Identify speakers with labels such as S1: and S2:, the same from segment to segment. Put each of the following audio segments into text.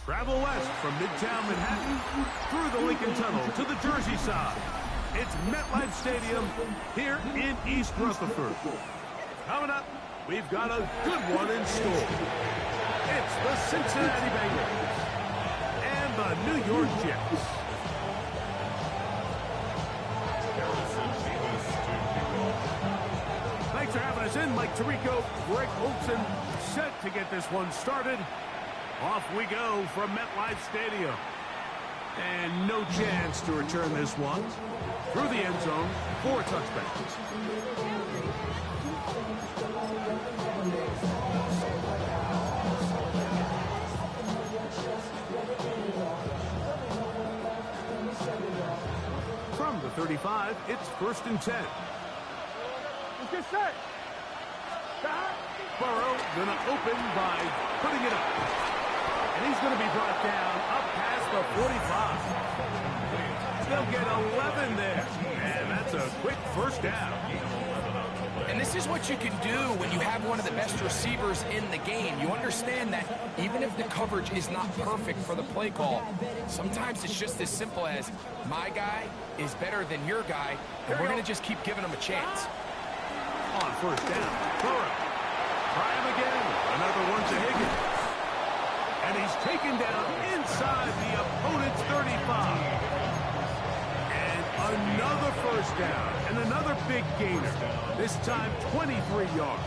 S1: Travel west from Midtown Manhattan through the Lincoln Tunnel to the Jersey side. It's MetLife Stadium here in East Rutherford. Coming up, we've got a good one in store. It's the Cincinnati Bengals and the New York Jets. Thanks for having us in. Mike Tirico, Greg Olson, set to get this one started. Off we go from MetLife Stadium. And no chance to return this one. Through the end zone, 4 touchdowns. From the 35, it's 1st and 10.
S2: Let's get set.
S1: Burrow gonna open by putting it up. And he's gonna be brought down up past the 45. They'll get 11 there. And that's a quick 1st down.
S3: And this is what you can do when you have one of the best receivers in the game. You understand that even if the coverage is not perfect for the play call, sometimes it's just as simple as my guy is better than your guy, and we're going to just keep giving him a chance.
S1: On 1st down, Burrow. Try him again. Another one to Higgins. And he's taken down inside the opponent's 35. And another 1st down. And another big gainer. This time 23 yards.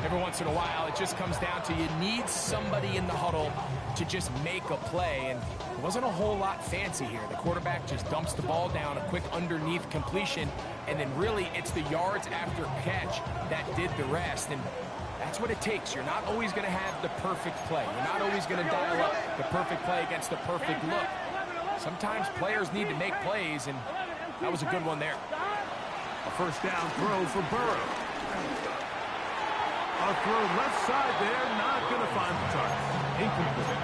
S3: Every once in a while, it just comes down to you need somebody in the huddle to just make a play. And it wasn't a whole lot fancy here. The quarterback just dumps the ball down, a quick underneath completion, and then really it's the yards after catch that did the rest. And that's what it takes. You're not always going to have the perfect play. You're not always going to dial up the perfect play against the perfect look. Sometimes players need to make plays, and that was a good one there.
S1: A 1st down throw for Burrow. A throw left side there, not going to find the target. Incomplete.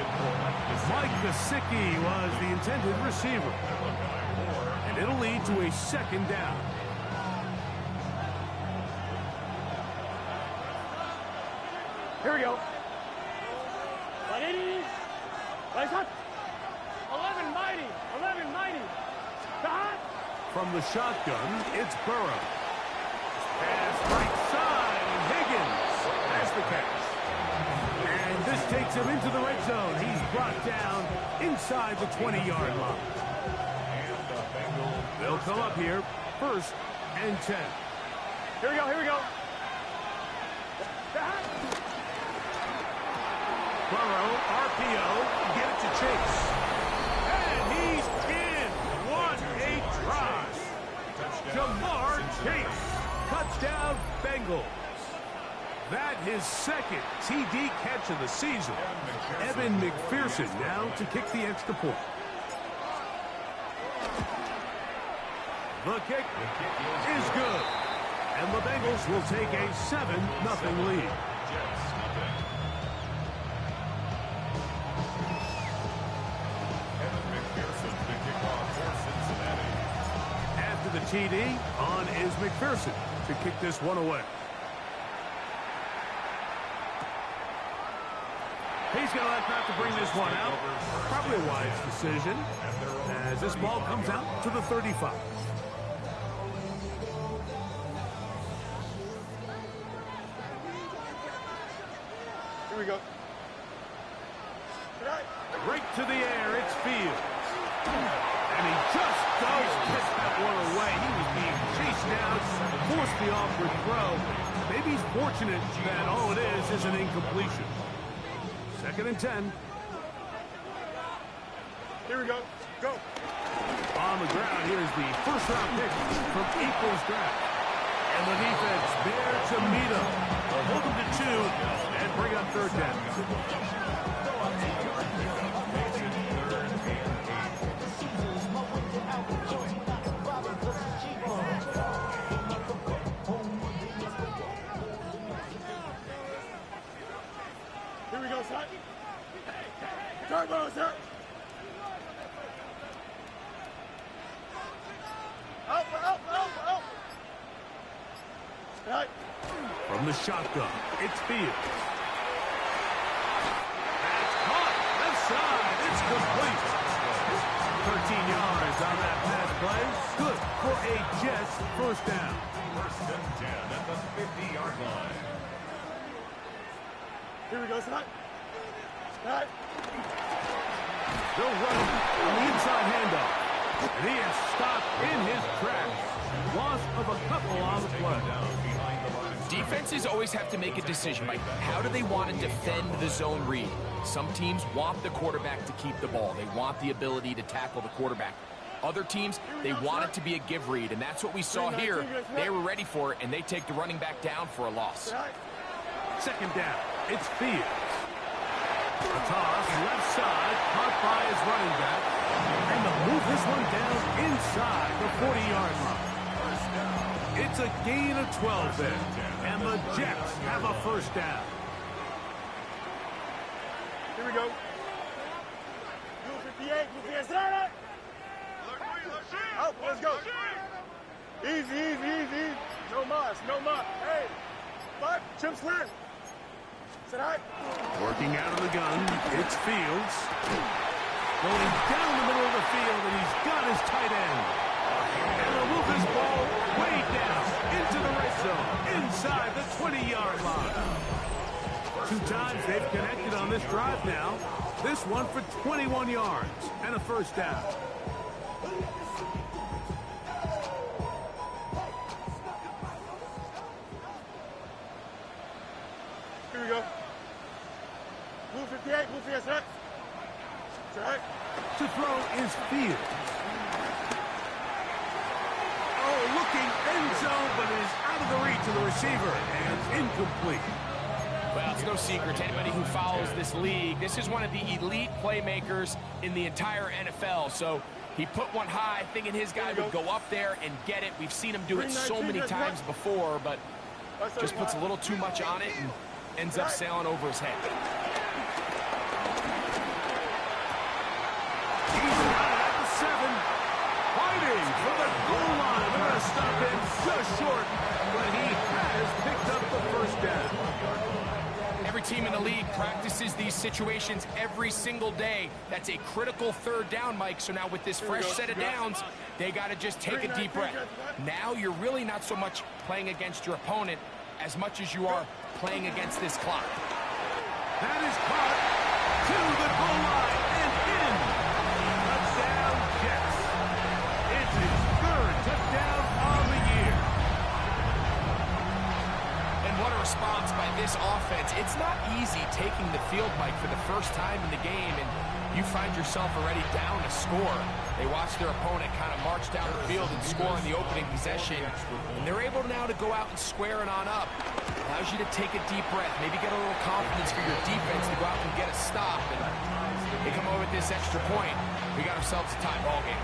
S1: Mike Gesicki was the intended receiver. And it'll lead to a 2nd down.
S2: Here we go. 180. Let's up. 11 mighty. 11 mighty.
S1: From the shotgun, it's Burrow. Pass right side, and Higgins has the catch. And this takes him into the red zone. He's brought down inside the 20-yard line. They'll come up here, 1st and 10.
S2: Here we go, here we go.
S1: Burrow, RPO, get it to Chase. And he's in. What a drive. Jamar Chase. Touchdown, Bengals. That his 2nd TD catch of the season. Evan McPherson now to kick the extra point. The kick is good. And the Bengals will take a 7-0 lead. After the TD, on is McPherson to kick this one away. He's going to elect not to bring this one out. Probably a wise decision as this ball comes out to the 35.
S2: Here we go.
S1: Right to the air, it's Fields. And he just does kick that one away. He was being chased down, forced the awkward throw. Maybe he's fortunate that all it is an incompletion. 2nd and 10.
S2: Here we go. Go.
S1: On the ground, here's the 1st-round pick from April's draft. And the defense there to meet him. They'll hold him to 2 and bring up 3rd down.
S2: Here we go, son. Turbo, sir. Up. Right.
S1: From the shotgun, it's Fields. That's caught. play. Good for a Jets first down.
S4: First and 10 at the 50-yard line.
S2: Here we go, Scott. Scott.
S1: They'll run him on the inside handoff. And he is stopped in his tracks. Loss of a couple on the play.
S3: Defenses always have to make a decision, Mike. How do they want to defend the zone read? Some teams want the quarterback to keep the ball. They want the ability to tackle the quarterback. Other teams, they want it to be a give read, and that's what we saw here. They were ready for it, and they take the running back down for a loss.
S1: Second down. It's Fields. A toss, left side, caught by his running back. And they'll move this one down inside the 40-yard line. It's a gain of 12 there. And the Jets have a first down.
S2: Here we go. Blue 58, blue 58. Out, let's go. Easy, easy, easy. No muss, no muss. Hey, but Chip's left. Sit high.
S1: Working out of the gun, it's Fields. Going down the middle of the field, and he's got his tight end. And they'll move this ball way down into the red zone, inside the 20-yard line. 2 times they've connected on this drive now. This one for 21 yards and a first down.
S2: Here we go. Blue 58, blue 58, set. Set.
S1: To throw is Fields. Oh, looking end zone, but it is out of the reach of the receiver and incomplete.
S3: Well, it's no secret to anybody who follows this league. This is one of the elite playmakers in the entire NFL. So he put one high, thinking his guy would go up there and get it. We've seen him do it so many times before, but just puts a little too much on it and ends up sailing over his head.
S1: He's got it at the 7. Fighting for the goal line. They're going to stop him just short, but he has picked up the first down.
S3: Every team in the league practices these situations every single day. That's a critical third down, Mike. So now with this fresh set of downs, they got to just take a deep breath. Now you're really not so much playing against your opponent as much as you are playing against this clock.
S1: That is caught to the goal line and in. Touchdown, Jets. It's his 3rd touchdown of the year.
S3: And what a response by this offense. It's not easy taking the field, Mike, for the first time in the game, and you find yourself already down a score. They watch their opponent kind of march down the field and score in the opening possession, and they're able now to go out and square it on up. Allows you to take a deep breath, maybe get a little confidence for your defense to go out and get a stop, and they come over with this extra point. We got ourselves a tie ball game.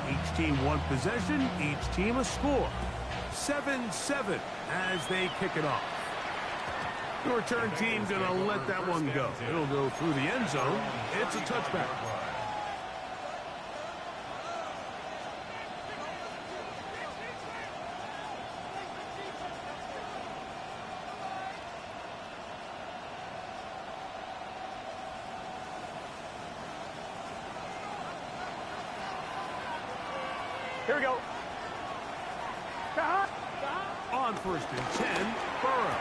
S1: Each team one possession, each team a score. 7-7 as they kick it off. The return team going to let that one go. It'll go through the end zone. It's a touchback.
S2: Here we go.
S1: On 1st and 10, Burrow.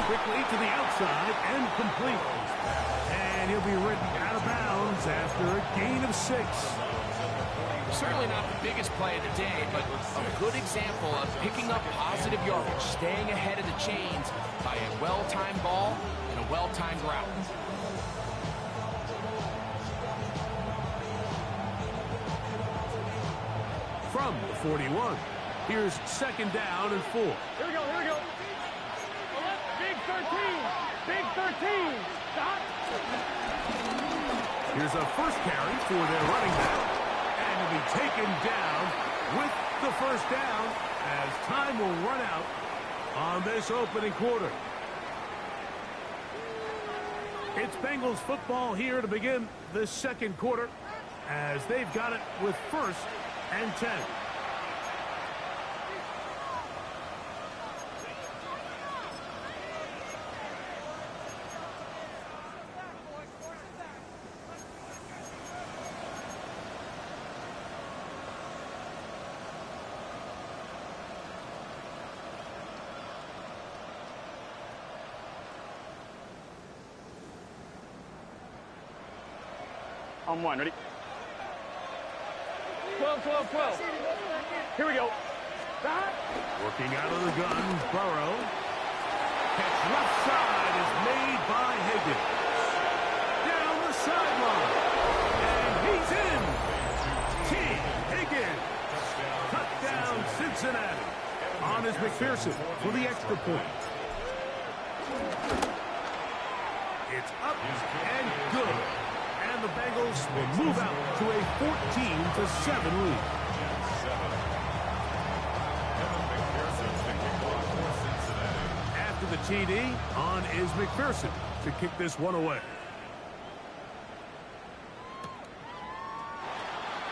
S1: Quickly to the outside and complete. And he'll be written out of bounds after a gain of 6.
S3: Certainly not the biggest play of the day, but a good example of picking up positive yardage, staying ahead of the chains by a well-timed ball and a well-timed route.
S1: From the 41, here's 2nd down and 4.
S2: Here we go, here we go. Big 13, big 13. Stop.
S1: Here's a first carry for their running back, and he'll be taken down with the first down as time will run out on this opening quarter. It's Bengals football here to begin the 2nd quarter as they've got it with 1st and 10.
S2: On one, ready? 12, 12, 12. Here we go.
S1: Working out of the gun, Burrow. Catch left side is made by Higgins. Down the sideline. And he's in. T. Higgins. Touchdown, Cincinnati. On is McPherson for the extra point. It's up and good. And the Bengals will move out to a 14-7 lead. After the TD, on is McPherson to kick this one away.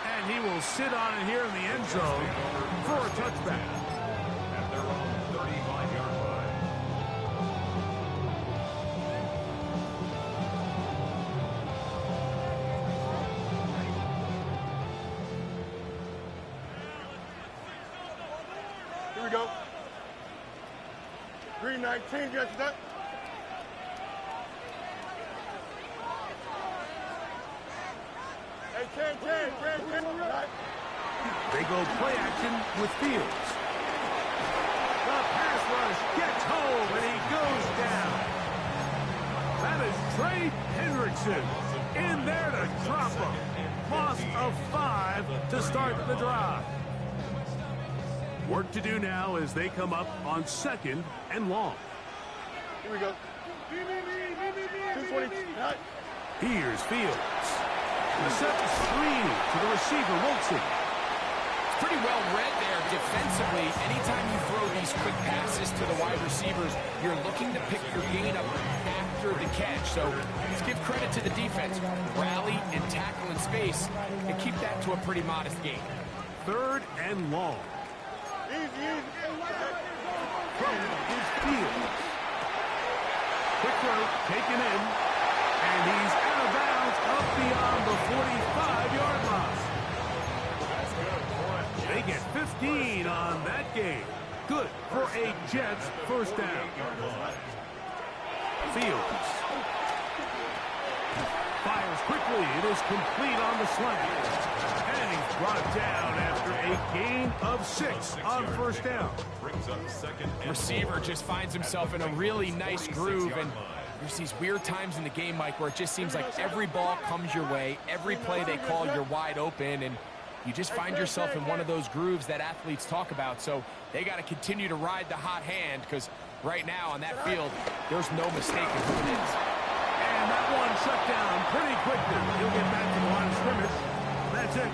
S1: And he will sit on it here in the end zone for a touchback.
S4: At their own 35-yard line.
S2: Here we go. Green 19, you guys that? Hey, 10.
S1: They go play action with Fields. The pass rush gets home, and he goes down. That is Trey Hendrickson in there to drop him. Loss of 5 to start the drive. Work to do now as they come up on 2nd and long.
S2: Here we go. 220.
S1: Here's Fields. He sets a screen to the receiver, Wilson.
S3: It's pretty well read there defensively. Anytime you throw these quick passes to the wide receivers, you're looking to pick your gain up after the catch. So let's give credit to the defense. Rally and tackle in space and keep that to a pretty modest gain.
S1: 3rd and long.
S2: Easy.
S1: From his Fields. Quick throw, taken in, and he's out of bounds up beyond the 45-yard line. They get 15 on that game. Good for a Jets first down. Fields fires quickly. It is complete on the slant. And he's brought down after a gain of 6 on first down.
S3: Receiver just finds himself in a really nice groove, and there's these weird times in the game, Mike, where it just seems like every ball comes your way, every play they call, you're wide open, and you just find yourself in one of those grooves that athletes talk about. So they got to continue to ride the hot hand, because right now on that field, there's no mistaking who it is.
S1: And that one shut down pretty quickly. He'll get back to the line of scrimmage. That's it.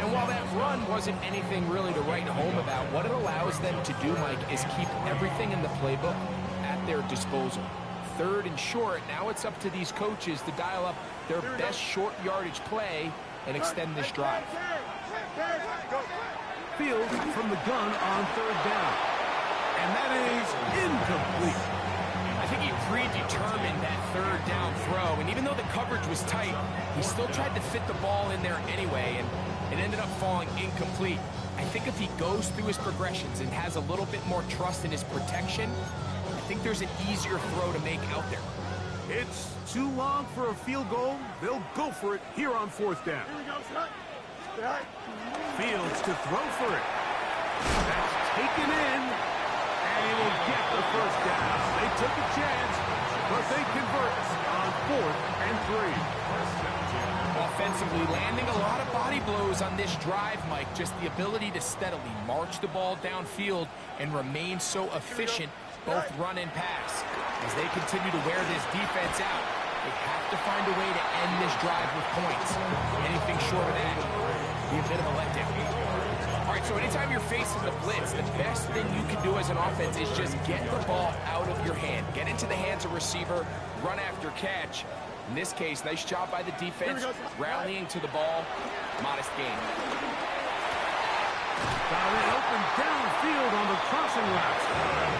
S3: And while that run wasn't anything really to write home about, what it allows them to do, Mike, is keep everything in the playbook at their disposal. 3rd and short, now it's up to these coaches to dial up their best short yardage play and extend this drive.
S1: Fields from the gun on 3rd down. And that is incomplete.
S3: I think he predetermined that 3rd down throw, and even though the coverage was tight, he still tried to fit the ball in there anyway, and it ended up falling incomplete. I think if he goes through his progressions and has a little bit more trust in his protection, I think there's an easier throw to make out there.
S1: It's too long for a field goal. They'll go for it here on 4th down. Fields to throw for it. That's taken in, and he will get the first down. They took a chance, but they convert on 4th and 3.
S3: Offensively, landing a lot of body blows on this drive, Mike. Just the ability to steadily march the ball downfield and remain so efficient, both run and pass. As they continue to wear this defense out, they have to find a way to end this drive with points. Anything short of that would be a bit of a letdown. All right, so anytime you're facing the blitz, the best thing you can do as an offense is just get the ball out of your hand. Get into the hands of receiver, run after catch. In this case, nice job by the defense, rallying to the ball. Modest gain.
S1: Got it open downfield on the crossing route.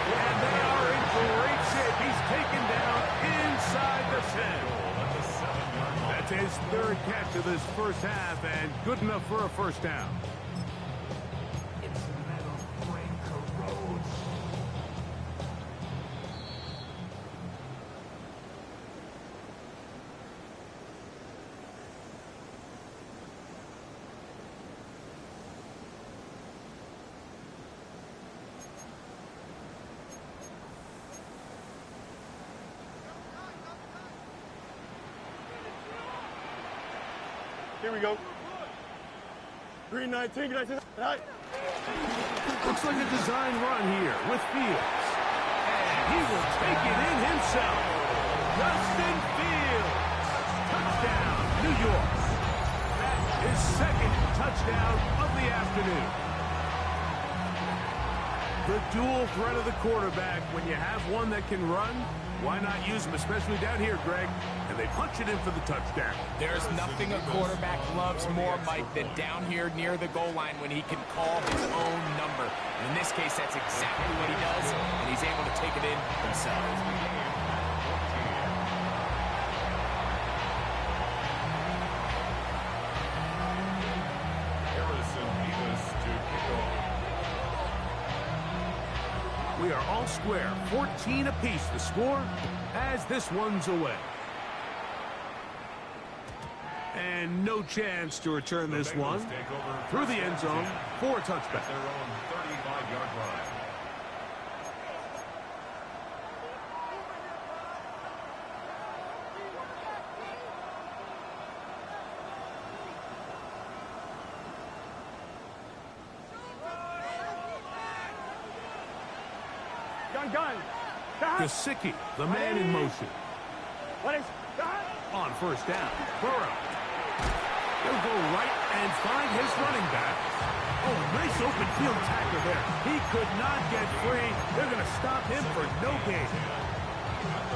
S1: And they are in great shape. He's taken down inside the 10. That's his 3rd catch of this first half, and good enough for a first down.
S2: Here we go. Green 19, 19.
S1: Looks like a design run here with Fields. And he will take it in himself. Justin Fields. Touchdown, New York. That is second touchdown of the afternoon. The dual threat of the quarterback. When you have one that can run, why not use him, especially down here, Greg? And they punch it in for the touchdown.
S3: There's nothing a quarterback loves more, Mike, than down here near the goal line when he can call his own number. And in this case, that's exactly what he does, and he's able to take it in himself.
S1: We are all square, 14 apiece the score as this one's away. And no chance to return this one through the end zone for a touchback.
S4: Their own 35-yard line.
S2: Gun.
S1: Gesicki, the man in motion. On first down, Burrow. He'll go right and find his running back. Oh, nice open field tackle there. He could not get free. They're going to stop him for no gain.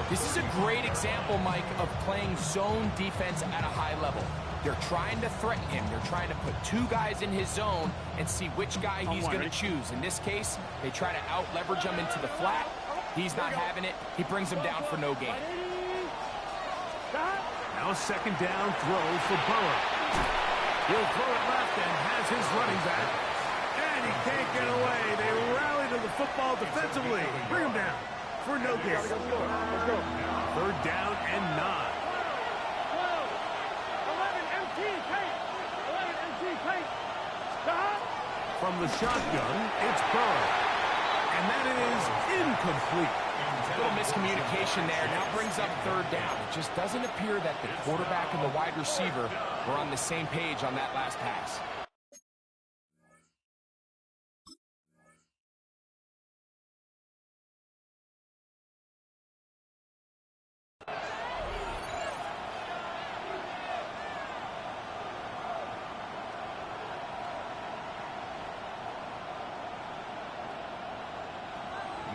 S3: This is a great example, Mike, of playing zone defense at a high level. They're trying to threaten him. They're trying to put two guys in his zone and see which guy he's going to choose. In this case, they try to out-leverage him into the flat. He's not having it. He brings him down for no gain.
S1: Now a second down throw for Burrow. He'll throw it left and has his running back. And he can't get away. They rally to the football defensively. Bring him down for no gain.
S2: Let's go.
S1: Third down and 9. From the shotgun, it's Burrow. And that is incomplete.
S3: A little miscommunication there. Now brings up third down. It just doesn't appear that the quarterback and the wide receiver were on the same page on that last pass.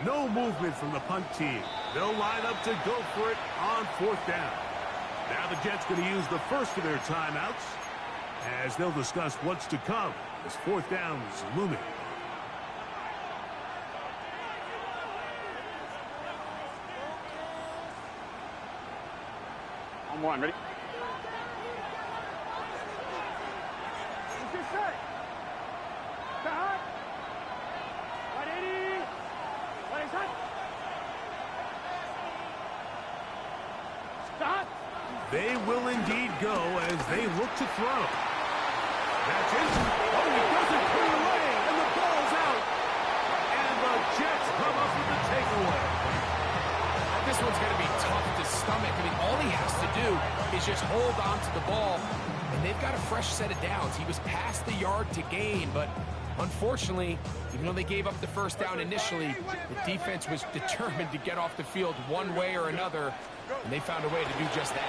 S1: No movement from the punt team. They'll line up to go for it on fourth down. Now the Jets going to use the first of their timeouts as they'll discuss what's to come as fourth down is looming.
S2: On one, ready?
S1: They will indeed go as they look to throw. That's it. Oh, he doesn't put it away, and the ball's out. And the Jets come up with the takeaway.
S3: This one's going to be tough to stomach. I mean, all he has to do is just hold on to the ball, and they've got a fresh set of downs. He was past the yard to gain, but unfortunately, even though they gave up the first down initially, the defense was determined to get off the field one way or another, and they found a way to do just that.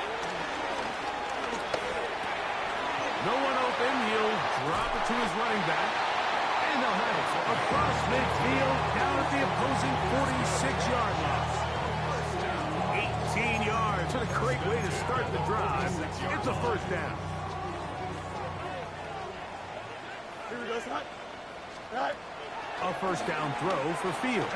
S1: No one open. He'll drop it to his running back. And they'll have it across midfield down at the opposing 46-yard line. 18 yards. What a great way to start the drive. It's a first down.
S2: Here we go, Scott.
S1: A first down throw for Fields.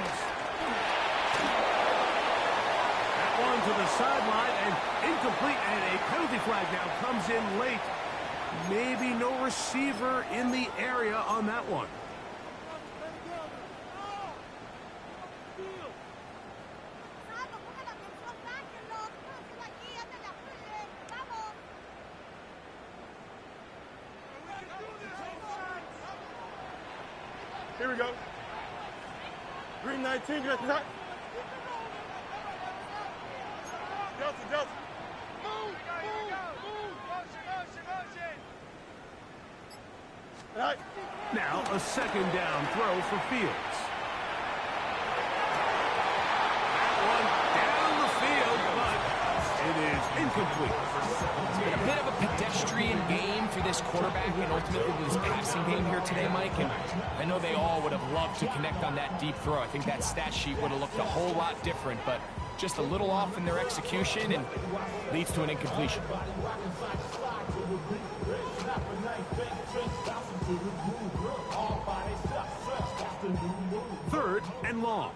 S1: That one to the sideline and incomplete, and a penalty flag now comes in late. Maybe no receiver in the area on that one.
S2: Here we go. Green 19, Delta. Move. Right.
S1: Now a second down throw for Fields. That one down the field, but it is incomplete.
S3: It's been a bit of a pedestrian game for this quarterback and ultimately this passing game here today, Mike. And I know they all would have loved to connect on that deep throw. I think that stat sheet would have looked a whole lot different, but just a little off in their execution and leads to an incompletion.
S1: Third and long.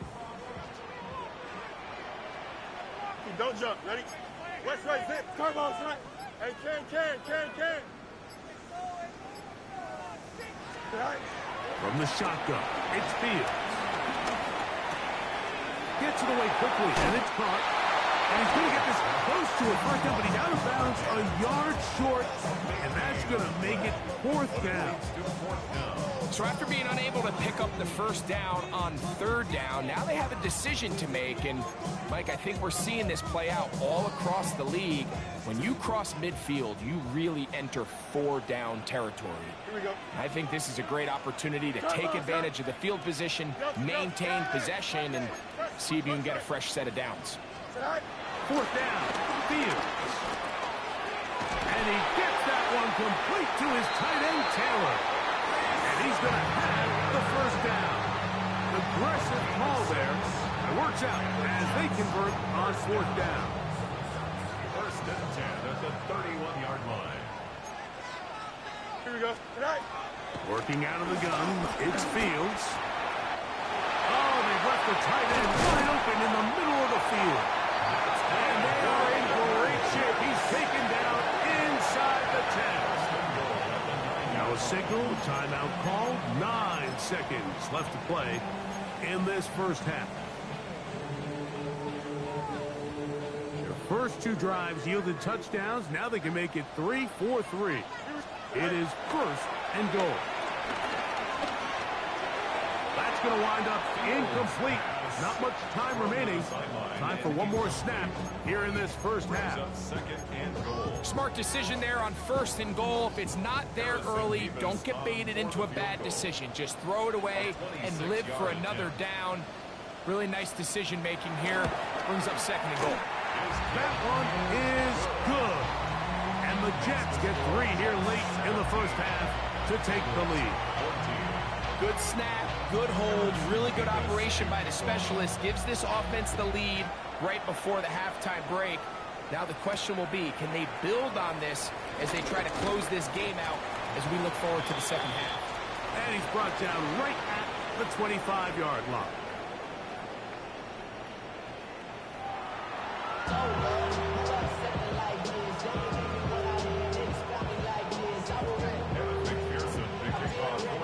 S2: Don't jump. Ready? West, right, zip. Carbo's right. Hey, can. Right.
S1: From the shotgun, it's Fields. Gets it away quickly, and it's caught. And he's going to get this close to a first down, but he's out of bounds a yard short, and that's going to make it fourth down.
S3: So after being unable to pick up the first down on third down, now they have a decision to make. And, Mike, I think we're seeing this play out all across the league. When you cross midfield, you really enter four-down territory.
S2: Here we go.
S3: I think this is a great opportunity to take advantage of the field position, maintain possession, and see if you can get a fresh set of downs.
S1: Fourth down, Fields. And he gets that one complete to his tight end, Taylor. And he's going to have the first down. Aggressive call there. It works out as they convert on fourth down.
S4: First and 10 at the 31-yard line.
S2: Here we go. Right.
S1: Working out of the gun, it's Fields. Oh, they've left the tight end wide open in the middle of the field. And they are in great shape. He's taken down inside the 10. Now a signal, timeout called. 9 seconds left to play in this first half. Their first two drives yielded touchdowns. Now they can make it 3-4-3. It is first and goal. That's going to wind up incomplete. Not much time remaining. Time for one more snap here in this first half.
S4: Second and goal.
S3: Smart decision there on first and goal. If it's not there early, don't get baited into a bad decision. Just throw it away and live for another down. Really nice decision making here. Brings up second and goal.
S1: That one is good. And the Jets get 3 here late in the first half to take the lead.
S3: Good snap, good hold, really good operation by the specialist. Gives this offense the lead right before the halftime break. Now the question will be, can they build on this as they try to close this game out as we look forward to the second half?
S1: And he's brought down right at the 25-yard line.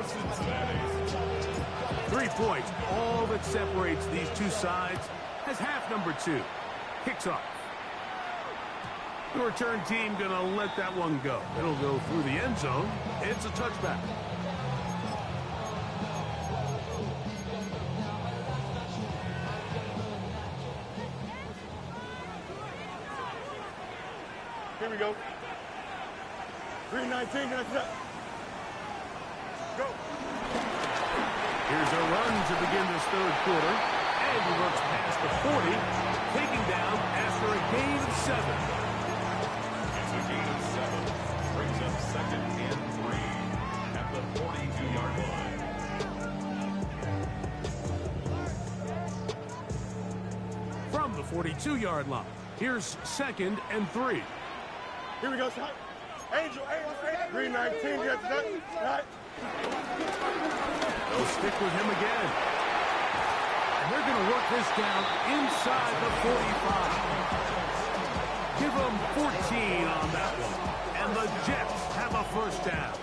S4: Cincinnati.
S1: 3 points, all that separates these two sides as half number 2 kicks off. The return team going to let that one go. It'll go through the end zone. It's a touchback.
S2: Here we go. 3:19. Go.
S1: Here's a run to begin this third quarter. And he works past the 40, taking down after a gain of 7.
S4: It's a gain of 7. Brings up second and 3 at the 42-yard line.
S1: From the 42-yard line, here's second and 3.
S2: Here we go, son. Angel. 3:19. Get that. Right.
S1: They'll stick with him again. And they're going to work this down inside the 45. Give them 14 on that one. And the Jets have a first down.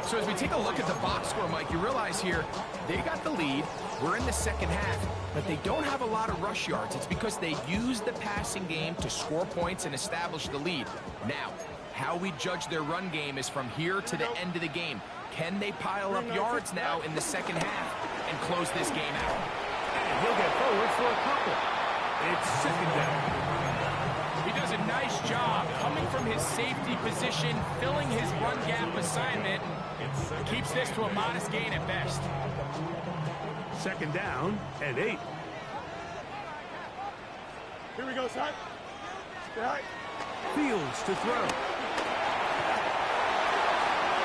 S3: So as we take a look at the box score, Mike, you realize here they got the lead. We're in the second half, but they don't have a lot of rush yards. It's because they use the passing game to score points and establish the lead. Now, how we judge their run game is from here to the end of the game. Can they pile up yards now in the second half and close this game out?
S1: And he'll get forward for a couple. It's second down.
S3: He does a nice job coming from his safety position, filling his run gap assignment, and keeps this to a modest gain at best.
S1: Second down and 8.
S2: Here we go, son. Right.
S1: Fields to throw.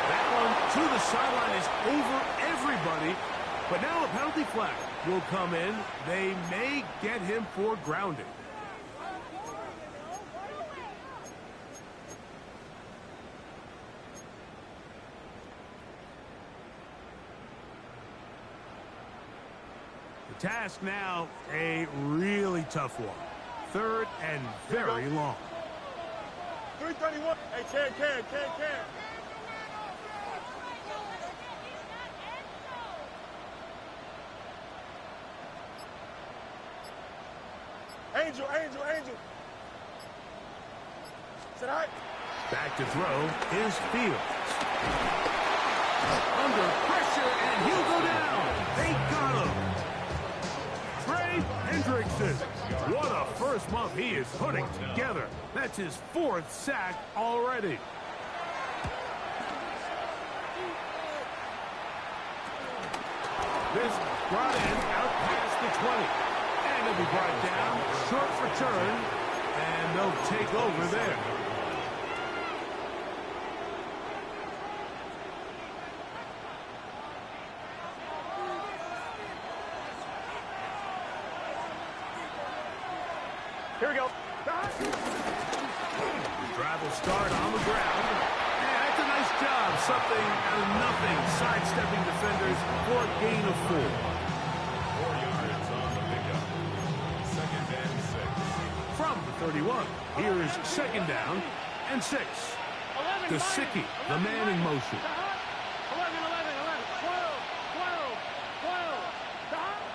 S1: That one to the sideline is over everybody. But now a penalty flag will come in. They may get him for grounding. The task now, a really tough one. Third and very long.
S2: 331. Hey, can. Angel. Sit high.
S1: Back to throw is Fields. Under pressure, and he'll go down. They got him. Trey Hendrickson. What a first month he is putting together. That's his 4th sack already. This brought in out past the 20. And he'll be brought down, short return, and they'll take over there.
S2: Here we go.
S1: The drive will start on the ground. And that's a nice job. Something out of nothing. Sidestepping defenders for a gain of 4.
S4: 4 yards on the pickup. Second and 6.
S1: From the 31, here is second down and 6. Gesicki, the man in motion.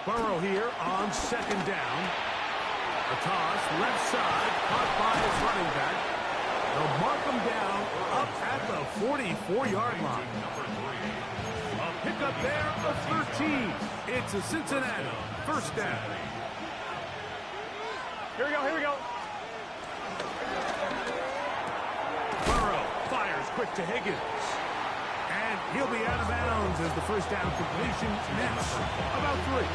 S2: 12.
S1: Burrow here on second down. A toss, left side, caught by his running back. They'll mark him down up at the 44-yard line. A pickup there of 13. It's a Cincinnati first down.
S2: Here we go.
S1: Burrow fires quick to Higgins. And he'll be out of bounds as the first down completion nets about 3.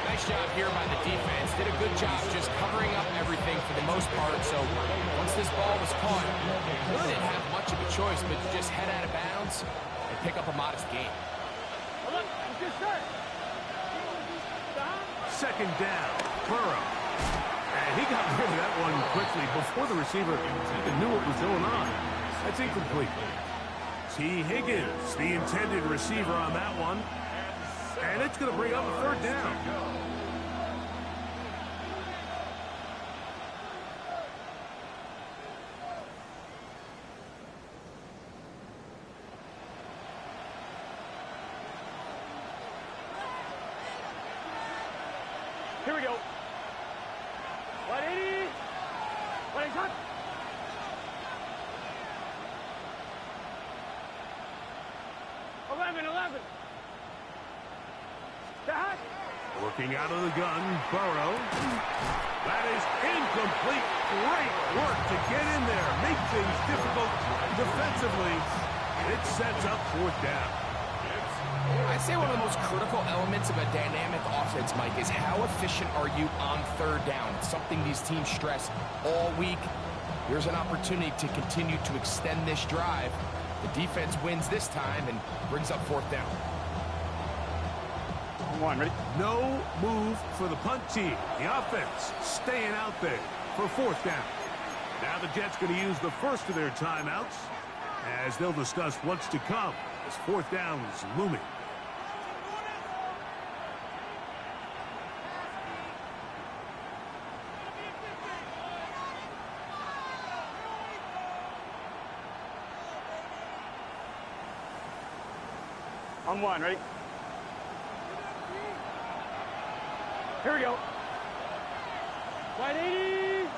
S3: Nice job here by the defense. Did a good job just covering up everything for the most part. So once this ball was caught, really didn't have much of a choice but to just head out of bounds and pick up a modest gain.
S1: Second down, Burrow. And he got rid of that one quickly before the receiver even knew what was going on. That's incomplete. T. Higgins, the intended receiver on that one. And it's going to bring up a third down.
S2: Here we go. 180. 180. 11.
S1: Working out of the gun, Burrow. That is incomplete. Great work to get in there. Make things difficult defensively. It sets up 4th down.
S3: I'd say one of the most critical elements of a dynamic offense, Mike, is how efficient are you on 3rd down? It's something these teams stress all week. Here's an opportunity to continue to extend this drive. The defense wins this time and brings up 4th down.
S2: One, ready?
S1: No move for the punt team. The offense staying out there for 4th down. Now the Jets going to use the first of their timeouts as they'll discuss what's to come as 4th down is looming.
S2: On 1, ready? Here we go. 180.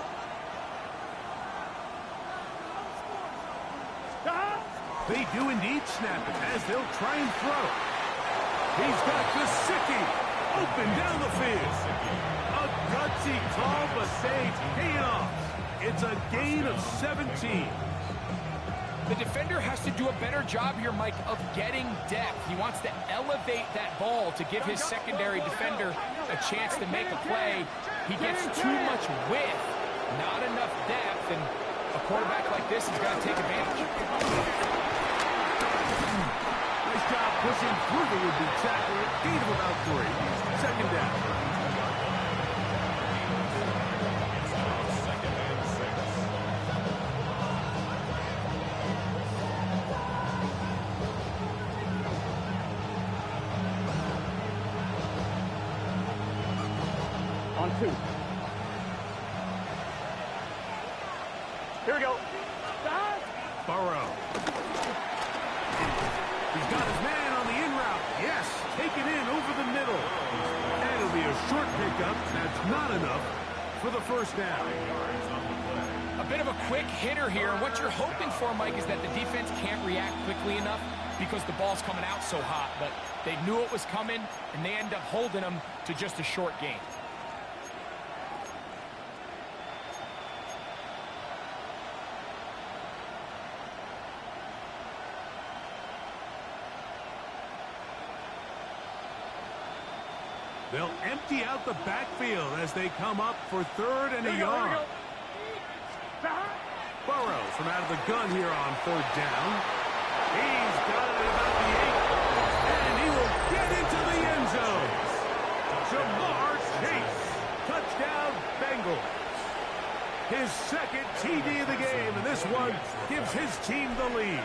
S1: They do indeed snap it as they'll try and throw. He's got Gesicki open down the field. A Gutsy call, but save paying off. It's a gain of 17.
S3: The defender has to do a better job here, Mike, of getting depth. He wants to elevate that ball to give his secondary defender a chance to make a play. He gets too much width, not enough depth, and a quarterback like this has got to take advantage.
S1: Nice job pushing through the would-be tackler. Gain of about 3. Second down.
S2: On 2. Here we go.
S1: Burrow. He's got his man on the in route. Yes, take it in over the middle. And it'll be a short pickup. That's not enough for the first down.
S3: A bit of a quick hitter here. What you're hoping for, Mike, is that the defense can't react quickly enough because the ball's coming out so hot. But they knew it was coming, and they end up holding them to just a short gain.
S1: They'll empty out the backfield as they come up for third and a yard. Burrow from out of the gun here on third down. He's got it about the 8. And he will get into the end zone. Jamar Chase. Touchdown, Bengals. His second TD of the game, and this one gives his team the lead.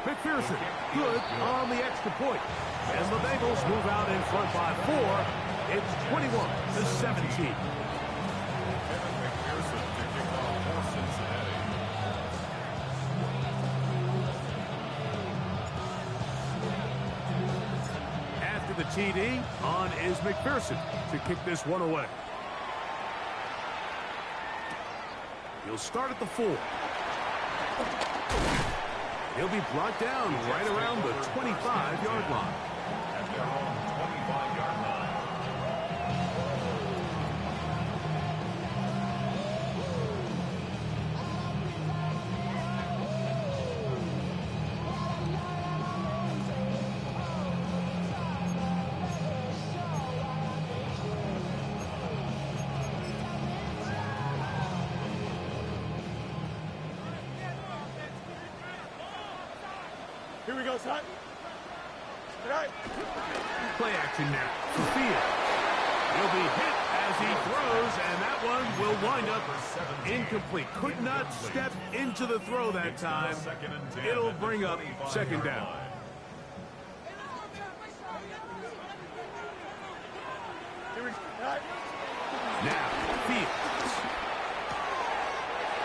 S1: McPherson, good on the extra point. And the Bengals move out in front by 4. It's 21-17.
S4: Kevin McPherson to kick off for Cincinnati.
S1: After the TD, on is McPherson to kick this one away. He'll start at the 4. He'll be brought down right around the 25-yard line.
S4: At their own 25-yard line.
S2: Here we go, son. Tonight.
S1: Play action now for Field. He'll be hit as he throws, and that one will wind up incomplete. Could not step into the throw that time. It'll bring up second down.
S2: Here we go. Tonight.
S1: Now, Fields.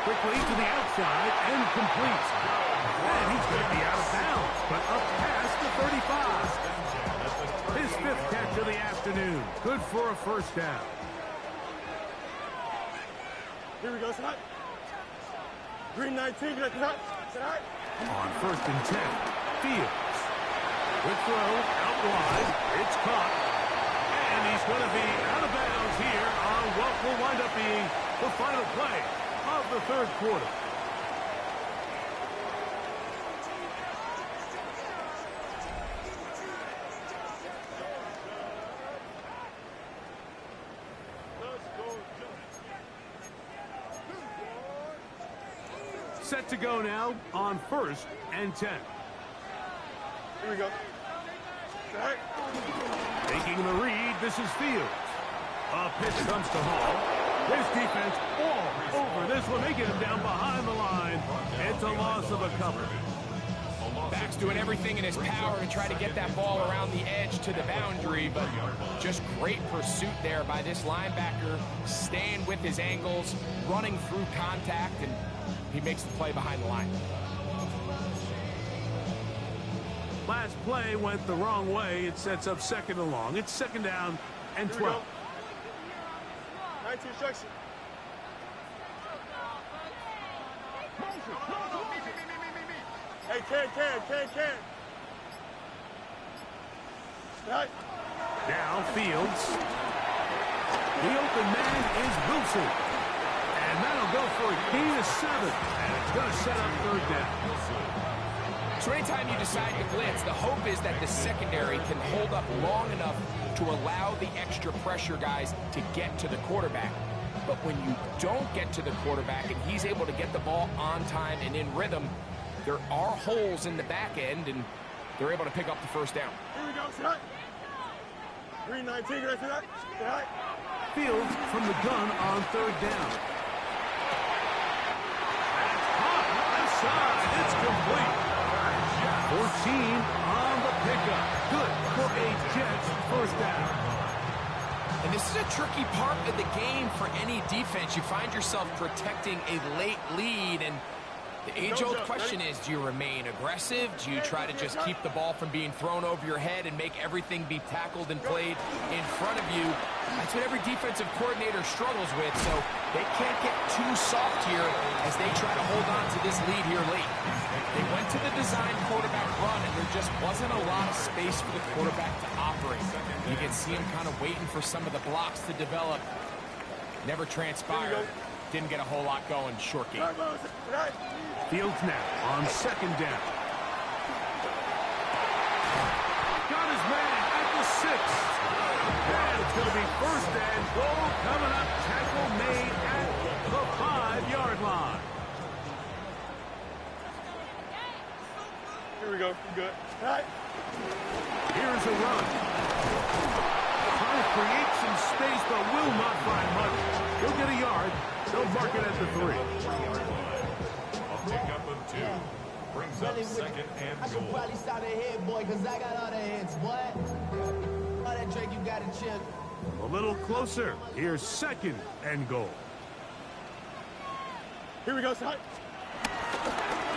S1: Quickly to the outside and complete. And he's going to be out of bounds, but up past the 35. His 5th catch of the afternoon. Good for a first down.
S2: Here we go, tonight. Green 19, tonight.
S1: On 1st and 10, Fields. Good throw, out wide. It's caught. And he's going to be out of bounds here on what will wind up being the final play of the 3rd quarter. Set to go now on 1st and 10.
S2: Here we go. Tonight.
S1: Taking the read, this is Fields. A pitch comes to Hall. His defense all over this one. They get him down behind the line. It's a loss of a couple.
S3: Back's doing everything in his power to try to get that ball around the edge to the boundary, but just great pursuit there by this linebacker, staying with his angles, running through contact, and he makes the play behind the line.
S1: Last play went the wrong way. It sets up 2nd and long. It's 2nd down and 12.
S2: 19 instruction. Hey, can. Right.
S1: Now Fields. The open man is Wilson. And that'll go for a gain of 7. And it's going to set up third down.
S3: So anytime you decide to blitz, the hope is that the secondary can hold up long enough to allow the extra pressure guys to get to the quarterback. But when you don't get to the quarterback and he's able to get the ball on time and in rhythm, there are holes in the back end, and they're able to pick up the first down.
S2: Here we go, set. 3-19, can I see that? Set.
S1: Fields from the gun on third down. That's hot. Left side. It's complete. 14 on the pickup. Good for a Jets first down.
S3: And this is a tricky part of the game for any defense. You find yourself protecting a late lead, and the age-old question is, do you remain aggressive? Do you try to just keep the ball from being thrown over your head and make everything be tackled and played in front of you? That's what every defensive coordinator struggles with, so they can't get too soft here as they try to hold on to this lead here late. They went to the design quarterback run, and there just wasn't a lot of space for the quarterback to operate. You can see him kind of waiting for some of the blocks to develop. Never transpired. Didn't get a whole lot going. Short game.
S1: Fields now on second down. Got his man at the 6. And it's going to be first and goal coming up. Tackle made at the 5-yard line.
S2: Here we go. Good. Right.
S1: Here's a run. Trying to create some space, but will not find much. He'll get a yard. They'll mark it at the 3.
S4: A pickup of 2. Brings up second and
S5: I should
S4: goal.
S5: probably stop ahead, boy, because I got all the hits, boy. All that Drake, you got to chill.
S1: A little closer. Here's second and goal.
S2: Here we go, set.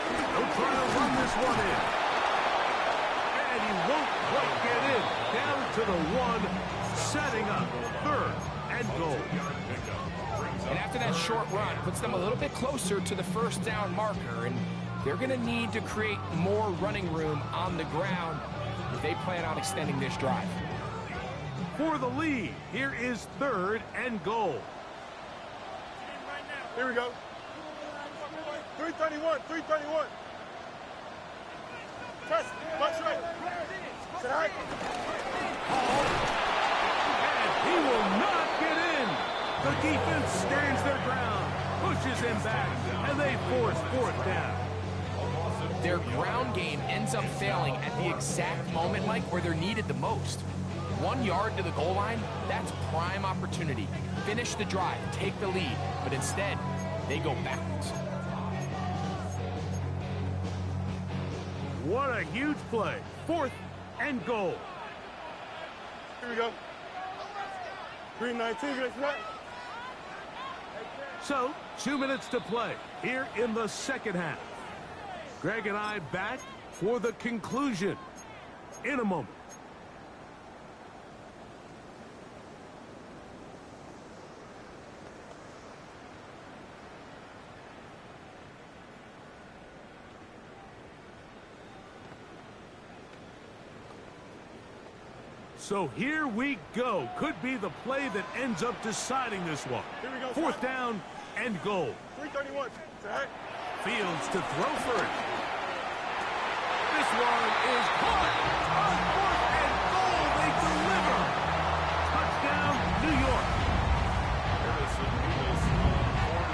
S1: They'll try to run this one in. And he won't quite get in. Down to the 1, setting up third and goal.
S3: And after that short run, puts them a little bit closer to the first down marker, and they're going to need to create more running room on the ground if they plan on extending this drive.
S1: For the lead, here is third and goal.
S2: Here we go. 331, 331. Test, punch right. Set.
S1: And he will not get in. The defense stands their ground, pushes him back, and they force fourth down.
S3: Their ground game ends up failing at the exact moment, Mike, where they're needed the most. 1 yard to the goal line, that's prime opportunity. Finish the drive, take the lead, but instead, they go backwards.
S1: What a huge play. Fourth and goal.
S2: Here we go. 319, can I see that?
S1: So, 2 minutes to play here in the second half. Greg and I back for the conclusion in a moment. So here we go. Could be the play that ends up deciding this one.
S2: Here we go.
S1: Fourth down and goal.
S2: 331. Set.
S1: Fields to throw for it. This one is caught. On fourth and goal, they deliver. Touchdown, New York.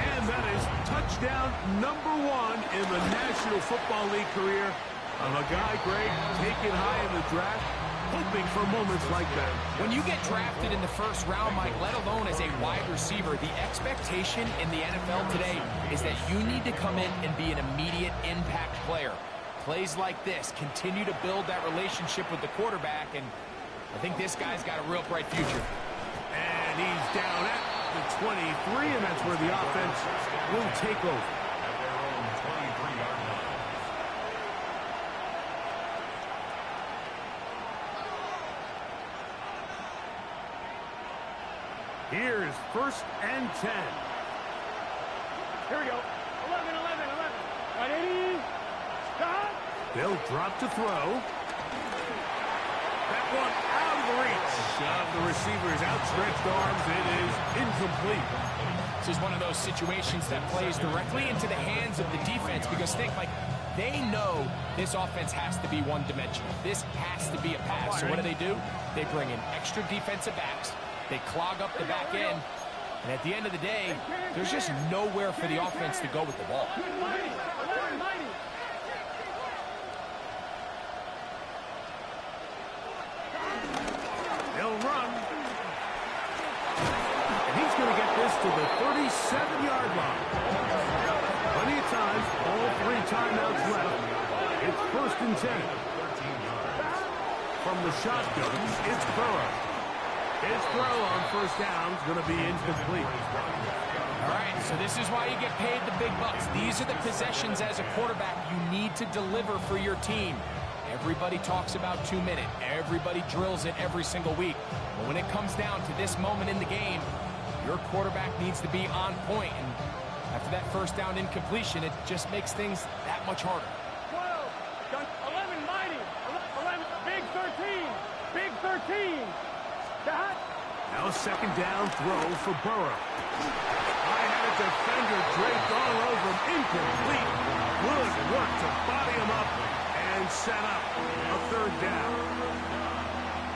S1: And that is touchdown number 1 in the National Football League career of a guy, Greg, taken high in the draft, hoping for moments like that.
S3: When you get drafted in the first round, Mike, let alone as a wide receiver, the expectation in the NFL today is that you need to come in and be an immediate impact player. Plays like this continue to build that relationship with the quarterback, and I think this guy's got a real bright future.
S1: And he's down at the 23, and that's where the offense will take over.
S4: At their own 23-yard line.
S1: Here's first and 10.
S2: Here we go. 11, 11, 11. 180. Stop.
S1: They'll drop to throw. That one out of reach of the receiver's outstretched arms. It is incomplete.
S3: This is one of those situations that plays directly into the hands of the defense because think, like, they know this offense has to be one-dimensional. This has to be a pass. So what do? They bring in extra defensive backs. They clog up the back end. And at the end of the day, there's just nowhere for the offense to go with the ball.
S1: They'll run. And he's going to get this to the 37-yard line. Plenty of time, all 3 timeouts left. It's 1st and 10. From the shotgun, it's Burrow. His throw on 1st down is going to be incomplete.
S3: All right, so this is why you get paid the big bucks. These are the possessions as a quarterback you need to deliver for your team. Everybody talks about 2-minute. Everybody drills it every single week. But when it comes down to this moment in the game, your quarterback needs to be on point. And after that 1st down incompletion, it just makes things that much harder.
S2: 12, 11, mighty, 11, big 13, big 13.
S1: Now a 2nd down throw for Burrow. I had a defender draped all over him. Incomplete. Good work to body him up and set up a 3rd down.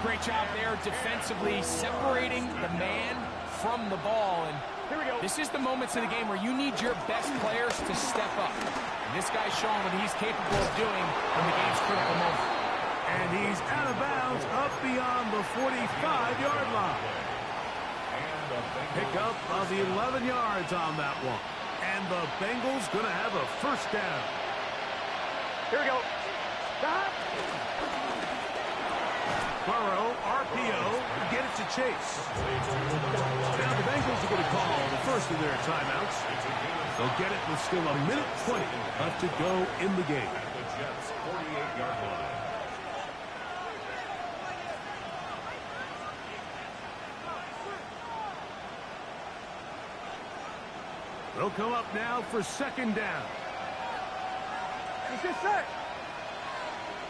S3: Great job there defensively, separating the man from the ball. And
S2: Here we go.
S3: this is the moments in the game where you need your best players to step up. And this guy's showing what he's capable of doing in the game's critical moment.
S1: And he's out of bounds up beyond the 45-yard line. Pickup of 11 yards on that one. And the Bengals going to have a 1st down.
S2: Here we go.
S1: Burrow, RPO, get it to Chase. Now the Bengals are going to call the 1st of their timeouts. They'll get it with still 1:20 left to go in the game.
S4: At the Jets' 48-yard line.
S1: They'll come up now for 2nd down.
S2: He's just set.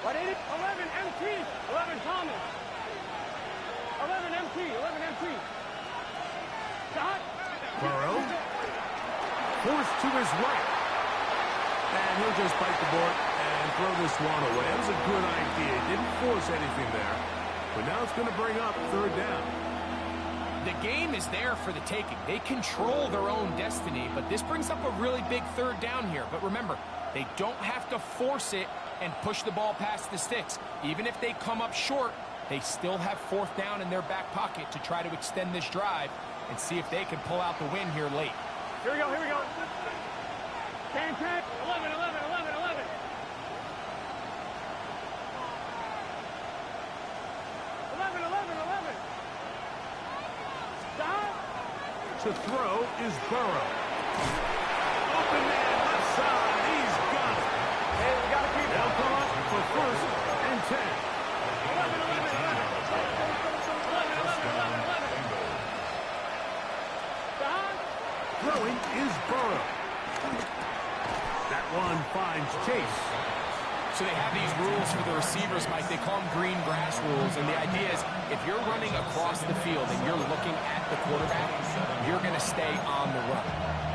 S2: What is it? 11 MT. 11 Thomas. 11 MT. 11 MT. Shot.
S1: Burrow. Forced to his right. And he'll just bite the board and throw this one away. That was a good idea. Didn't force anything there. But now it's going to bring up 3rd down.
S3: The game is there for the taking. They control their own destiny, but this brings up a really big 3rd down here. But remember, they don't have to force it and push the ball past the sticks. Even if they come up short, they still have 4th down in their back pocket to try to extend this drive and see if they can pull out the win here late.
S2: Here we go. Here we go. 10, 10. 11, 11, 11, 11. 11, 11, 11.
S1: To throw is Burrow. Open man left side. He's got it.
S2: Hey, we got to keep it.
S1: They'll come up for 1st and 10.
S2: 11, 11, 11. 11, 11, 11, 11.
S1: Throwing is Burrow. That one finds Chase.
S3: So they have these rules for the receivers, Mike. They call them green grass rules. And the idea is if you're running across the field and you're looking at the quarterback, you're going to stay on the run.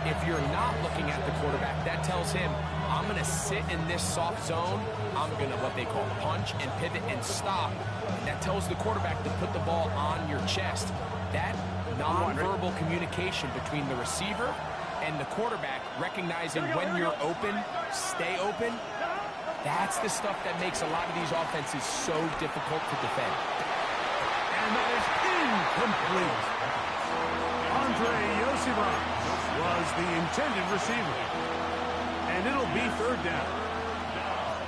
S3: If you're not looking at the quarterback, that tells him, I'm going to sit in this soft zone. I'm going to what they call punch and pivot and stop. And that tells the quarterback to put the ball on your chest. That nonverbal communication between the receiver and the quarterback, recognizing when you're open, stay open, that's the stuff that makes a lot of these offenses so difficult to defend.
S1: And that is incomplete. Andre Yosivas was the intended receiver. And it'll be 3rd down.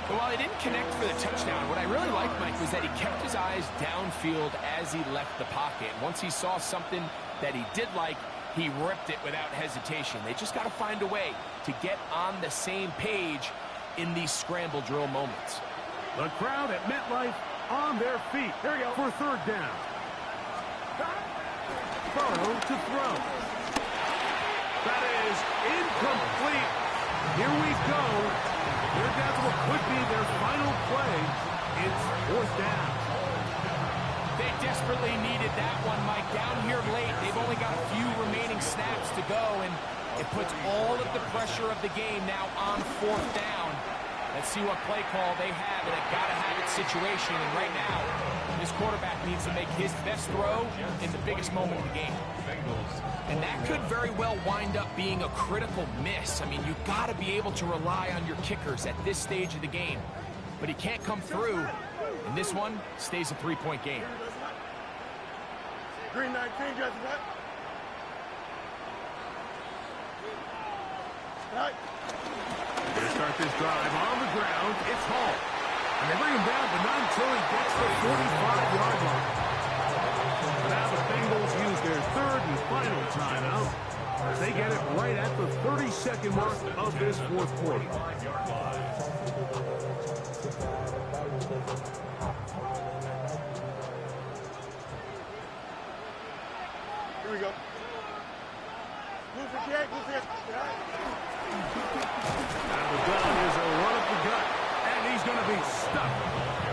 S3: But while he didn't connect for the touchdown, what I really liked, Mike, was that he kept his eyes downfield as he left the pocket. Once he saw something that he did like, he ripped it without hesitation. They just got to find a way to get on the same page in these scramble drill moments.
S1: The crowd at MetLife on their feet.
S2: Here we go.
S1: For 3rd down. Burrow to throw. That is incomplete. Here we go. They're down to what could be their final play. It's 4th down.
S3: They desperately needed that one, Mike. Down here late, they've only got a few remaining snaps to go, and it puts all of the pressure of the game now on 4th down. Let's see what play call they have in a gotta-have-it situation. And right now, this quarterback needs to make his best throw in the biggest moment of the game. And that could very well wind up being a critical miss. I mean, you've got to be able to rely on your kickers at this stage of the game. But he can't come through, and this one stays a 3-point game.
S2: Green 19, just what? Right.
S1: They start this drive on the ground. It's Hall. And they bring him down, but not until he gets the 45-yard line. Now the Bengals use their 3rd and final timeout as they get it right at the 30-second mark of this 4th quarter.
S2: Here we go. Move the kick, move it.
S1: Now the gun is a run up the gut, and he's going to be stuck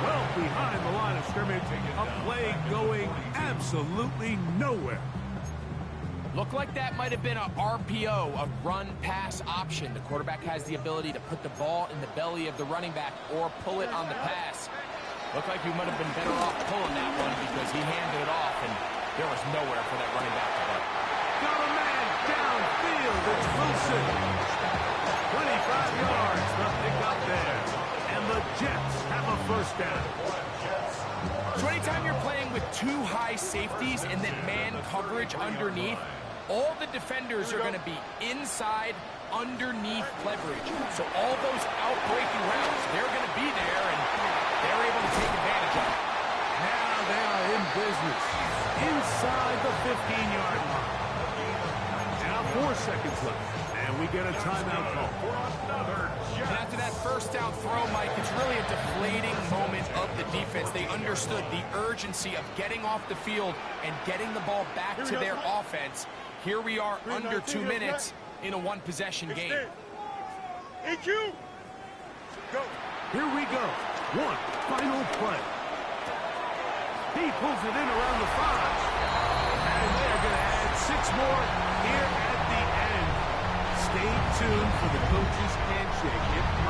S1: well behind the line of scrimmage. A play going absolutely nowhere.
S3: Looked like that might have been a RPO, a run-pass option. The quarterback has the ability to put the ball in the belly of the running back or pull it on the pass. Looked like he might have been better off pulling that one because he handed it off, and there was nowhere for that running back to go.
S1: Got a man downfield. It's Wilson. 25 yards. The pickup there. And the Jets have a 1st down.
S3: So anytime you're playing with 2 high safeties and then man coverage underneath, all the defenders are going to be inside, underneath leverage. So all those outbreaking routes, they're going to be there, and they're able to take advantage of it.
S1: Now they are in business. Inside the 15-yard line. Now 4 seconds left. And we get a timeout call.
S3: And after that 1st down throw, Mike, it's really a deflating moment of the defense. They understood the urgency of getting off the field and getting the ball back to their offense. Here we are under 2 minutes in a 1-possession game.
S2: EQ! Go!
S1: Here we go. One final play. He pulls it in around the 5. And they're going to add 6 more here at the end. Stay tuned for the coach's handshake. It might